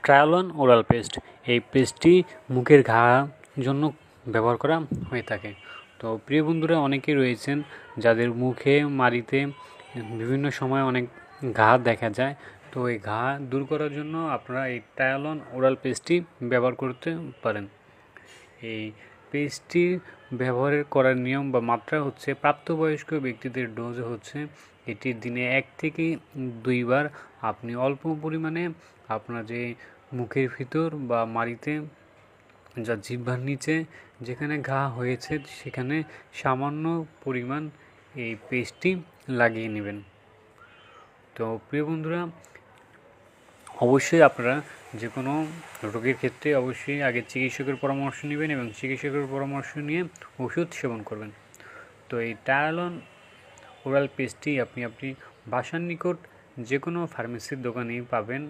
ট্রায়োলন oral paste, এই পেস্টটি মুখের ঘা জন্য ব্যবহার করা হয়ে থাকে। তো প্রিয় বন্ধুরা, অনেকেই রয়েছেন যাদের মুখে মাড়িতে বিভিন্ন সময় অনেক ঘা দেখা যায়। তো এই ঘা দূর করার জন্য আপনারা এই ট্রায়োলন ওরাল পেস্টটি ব্যবহার করতে পারেন। এই পেস্টটি ব্যবহার করার নিয়ম বা মাত্রা হচ্ছে, প্রাপ্তবয়স্ক ব্যক্তিদের ডোজ হচ্ছে এটি দিনে 1 থেকে 2 বার আপনি অল্প পরিমাণে আপনার যে মুখের ভিতর বা মাড়িতে যা জিহ্বার নিচে যেখানে ঘা হয়েছে সেখানে সামান্য পরিমাণ এই পেস্টটি লাগিয়ে নেবেন। তো প্রিয় বন্ধুরা, অবশ্যই আপনারা যে কোনো রোগের ক্ষেত্রে অবশ্যই আগে চিকিৎসকের পরামর্শ নেবেন এবং চিকিৎসকের পরামর্শ নিয়ে ওষুধ সেবন করবেন। তো এই ট্রায়োলন ওরাল পেস্টটি আপনি বাসার নিকট যে কোনো ফার্মেসির দোকানেই পাবেন।